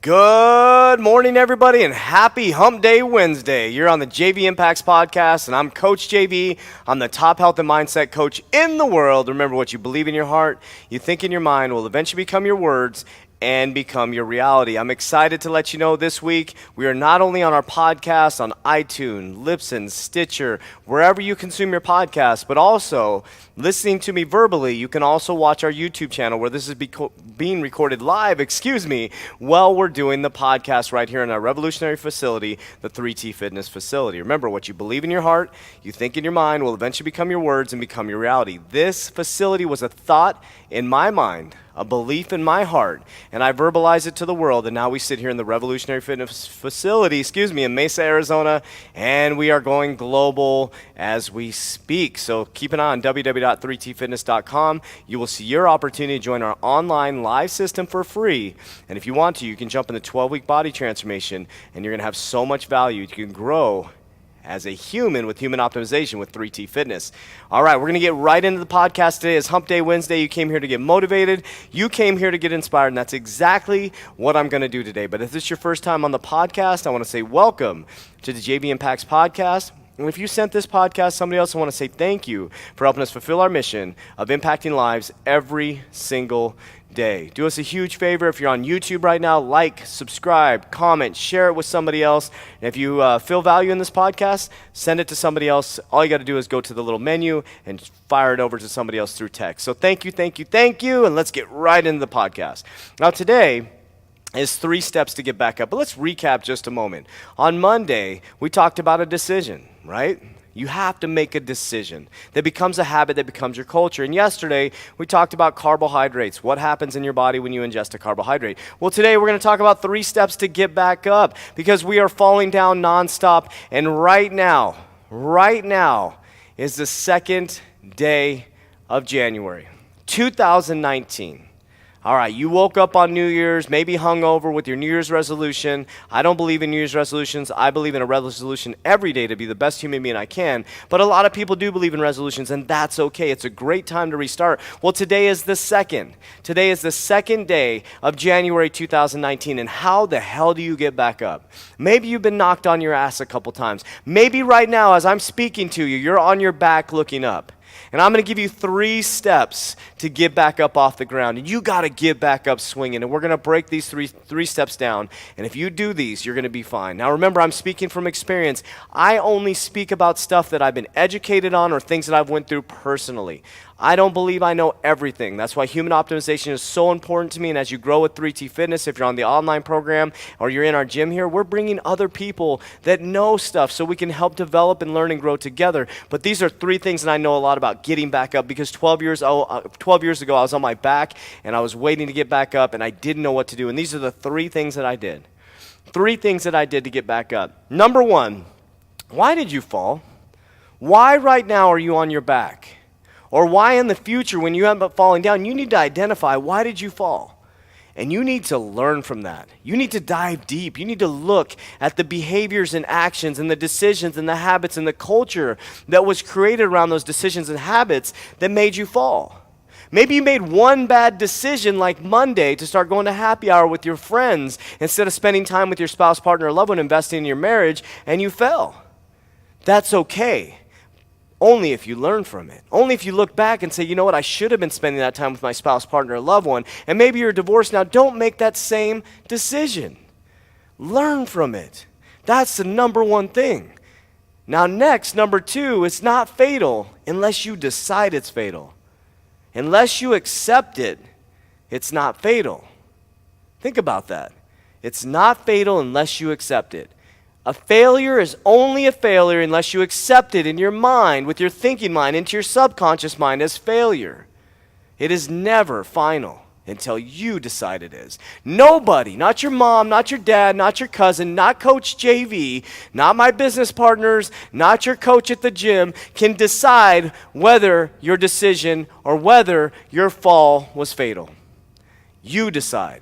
Good morning, everybody, and happy Hump Day Wednesday. You're on the JVIMPACTS Podcast, and I'm Coach JV. I'm the top health and mindset coach in the world. Remember, what you believe in your heart, you think in your mind, will eventually become your words and become your reality. I'm excited to let you know this week we are not only on our podcast on iTunes, Libsyn, Stitcher, wherever you consume your podcast, but also listening to me verbally. You can also watch our YouTube channel where this is being recorded live, while we're doing the podcast right here in our revolutionary facility, the 3T Fitness facility. Remember, what you believe in your heart, you think in your mind, will eventually become your words and become your reality. This facility was a thought in my mind, a belief in my heart, and I verbalize it to the world, and now we sit here in the Revolutionary Fitness facility, in Mesa, Arizona, and we are going global as we speak. So keep an eye on www.3tfitness.com. You will see your opportunity to join our online live system for free, and if you want to, you can jump in the 12-week body transformation, and you're going to have so much value. You can grow as a human with human optimization with 3T Fitness. All right, we're going to get right into the podcast today. It's Hump Day Wednesday. You came here to get motivated. You came here to get inspired, and that's exactly what I'm going to do today. But if this is your first time on the podcast, I want to say welcome to the JVIMPACTS Podcast. And if you sent this podcast to somebody else, I want to say thank you for helping us fulfill our mission of impacting lives every single day. Do us a huge favor. If you're on YouTube right now, like, subscribe, comment, share it with somebody else. And if you feel value in this podcast, send it to somebody else. All you got to do is go to the little menu and fire it over to somebody else through text. So thank you, and let's get right into the podcast. Now today is 3 steps to get back up, but let's recap just a moment. On Monday, we talked about a decision, right? You have to make a decision that becomes a habit, that becomes your culture. And yesterday, we talked about carbohydrates. What happens in your body when you ingest a carbohydrate? Well, today we're going to talk about 3 steps to get back up because we are falling down nonstop. And right now is the 2nd day of January, 2019. All right, you woke up on New Year's, maybe hungover with your New Year's resolution. I don't believe in New Year's resolutions. I believe in a resolution every day to be the best human being I can. But a lot of people do believe in resolutions, and that's okay. It's a great time to restart. Well, today is the 2nd. Today is the 2nd day of January 2019, and how the hell do you get back up? Maybe you've been knocked on your ass a couple times. Maybe right now, as I'm speaking to you, you're on your back looking up. And I'm going to give you 3 steps to get back up off the ground. And you got to get back up swinging. And we're going to break these three steps down. And if you do these, you're going to be fine. Now remember, I'm speaking from experience. I only speak about stuff that I've been educated on or things that I've went through personally. I don't believe I know everything. That's why human optimization is so important to me. And as you grow with 3T Fitness, if you're on the online program or you're in our gym here, we're bringing other people that know stuff so we can help develop and learn and grow together. But these are 3 things that I know a lot about getting back up, because 12 years ago, I was on my back and I was waiting to get back up and I didn't know what to do. And these are the 3 things that I did. 3 things that I did to get back up. Number 1, why did you fall? Why right now are you on your back? Or why in the future, when you end up falling down, you need to identify, why did you fall? And you need to learn from that. You need to dive deep. You need to look at the behaviors and actions and the decisions and the habits and the culture that was created around those decisions and habits that made you fall. Maybe you made one bad decision like Monday to start going to happy hour with your friends instead of spending time with your spouse, partner, or loved one, investing in your marriage, and you fell. That's okay. Only if you learn from it. Only if you look back and say, you know what, I should have been spending that time with my spouse, partner, or loved one. And maybe you're divorced now. Don't make that same decision. Learn from it. That's the number 1 thing. Now next, number 2, it's not fatal unless you decide it's fatal. Unless you accept it, it's not fatal. Think about that. It's not fatal unless you accept it. A failure is only a failure unless you accept it in your mind, with your thinking mind, into your subconscious mind as failure. It is never final until you decide it is. Nobody, not your mom, not your dad, not your cousin, not Coach JV, not my business partners, not your coach at the gym, can decide whether your decision or whether your fall was fatal. You decide.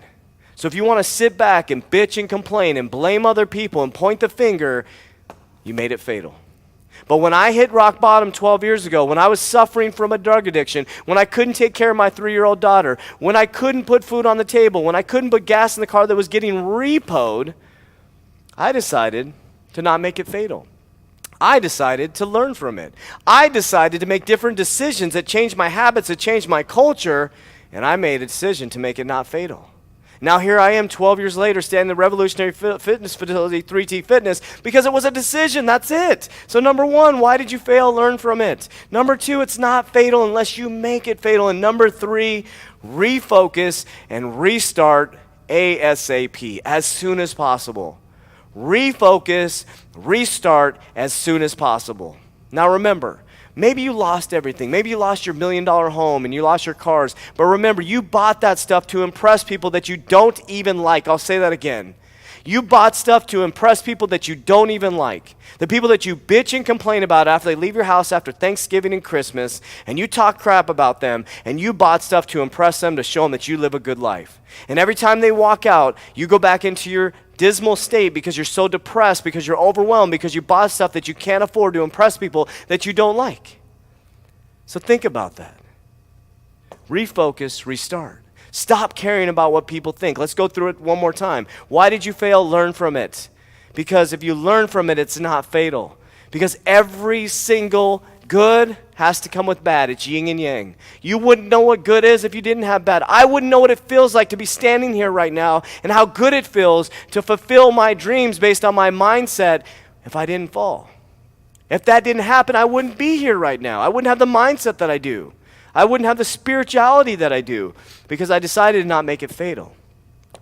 So if you want to sit back and bitch and complain and blame other people and point the finger, you made it fatal. But when I hit rock bottom 12 years ago, when I was suffering from a drug addiction, when I couldn't take care of my 3-year-old daughter, when I couldn't put food on the table, when I couldn't put gas in the car that was getting repoed, I decided to not make it fatal. I decided to learn from it. I decided to make different decisions that changed my habits, that changed my culture, and I made a decision to make it not fatal. Now here I am 12 years later standing in the revolutionary fitness facility, 3T Fitness, because it was a decision, that's it. So number 1, why did you fail? Learn from it. Number 2, it's not fatal unless you make it fatal. And number 3, refocus and restart ASAP, as soon as possible. Refocus, restart as soon as possible. Now remember, maybe you lost everything. Maybe you lost your $1 million home and you lost your cars. But remember, you bought that stuff to impress people that you don't even like. I'll say that again. You bought stuff to impress people that you don't even like. The people that you bitch and complain about after they leave your house after Thanksgiving and Christmas, and you talk crap about them, and you bought stuff to impress them, to show them that you live a good life. And every time they walk out, you go back into your dismal state because you're so depressed, because you're overwhelmed, because you bought stuff that you can't afford to impress people that you don't like. So think about that. Refocus, restart. Stop caring about what people think. Let's go through it one more time. Why did you fail? Learn from it. Because if you learn from it, it's not fatal. Because every single good has to come with bad. It's yin and yang. You wouldn't know what good is if you didn't have bad. I wouldn't know what it feels like to be standing here right now and how good it feels to fulfill my dreams based on my mindset if I didn't fall. If that didn't happen, I wouldn't be here right now. I wouldn't have the mindset that I do. I wouldn't have the spirituality that I do because I decided to not make it fatal.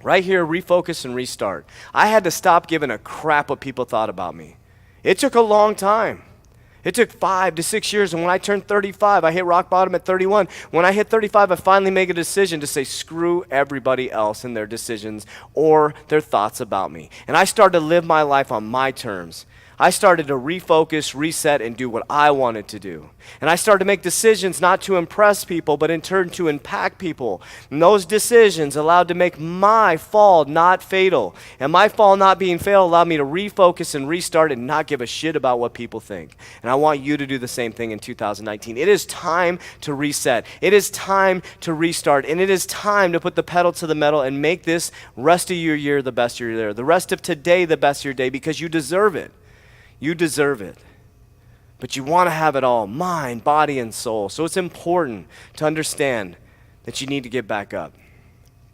Right here, refocus and restart. I had to stop giving a crap what people thought about me. It took a long time. It took 5 to 6 years, and when I turned 35, I hit rock bottom at 31. When I hit 35, I finally made a decision to say screw everybody else and their decisions or their thoughts about me. And I started to live my life on my terms. I started to refocus, reset, and do what I wanted to do. And I started to make decisions not to impress people, but in turn to impact people. And those decisions allowed to make my fall not fatal. And my fall not being fatal allowed me to refocus and restart and not give a shit about what people think. And I want you to do the same thing in 2019. It is time to reset. It is time to restart. And it is time to put the pedal to the metal and make this rest of your year the best of your year. The rest of today the best of your day, because you deserve it. You deserve it. But you want to have it all, mind, body, and soul. So it's important to understand that you need to get back up.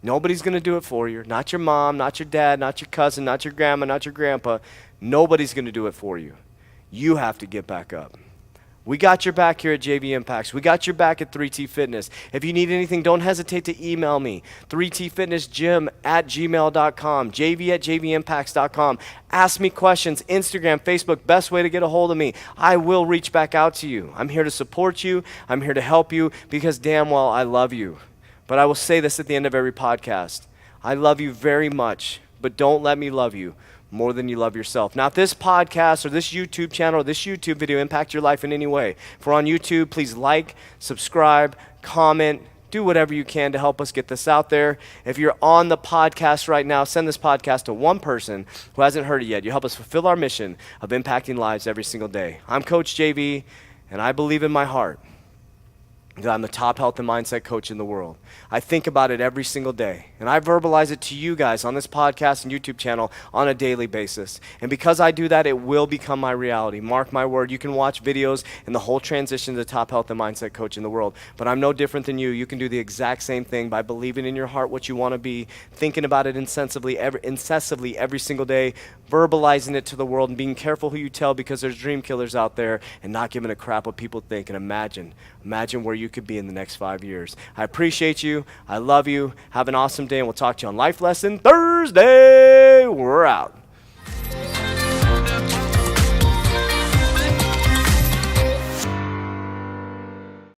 Nobody's going to do it for you. Not your mom, not your dad, not your cousin, not your grandma, not your grandpa. Nobody's going to do it for you. You have to get back up. We got your back here at JV Impacts. We got your back at 3T Fitness. If you need anything, don't hesitate to email me, 3tfitnessgym@gmail.com, jv@jvimpacts.com. Ask me questions, Instagram, Facebook, best way to get a hold of me. I will reach back out to you. I'm here to support you. I'm here to help you because damn well I love you. But I will say this at the end of every podcast. I love you very much, but don't let me love you more than you love yourself. Now, if this podcast or this YouTube channel or this YouTube video impact your life in any way, if we're on YouTube, please like, subscribe, comment, do whatever you can to help us get this out there. If you're on the podcast right now, send this podcast to one person who hasn't heard it yet. You help us fulfill our mission of impacting lives every single day. I'm Coach JV, and I believe in my heart that I'm the top health and mindset coach in the world. I think about it every single day, and I verbalize it to you guys on this podcast and YouTube channel on a daily basis. And because I do that, it will become my reality. Mark my word. You can watch videos and the whole transition to the top health and mindset coach in the world. But I'm no different than you. You can do the exact same thing by believing in your heart what you want to be, thinking about it incessantly every single day, verbalizing it to the world, and being careful who you tell because there's dream killers out there, and not giving a crap what people think. And imagine where you could be in the next 5 years. I appreciate you. I love you. Have an awesome day, and we'll talk to you on Life Lesson Thursday. We're out.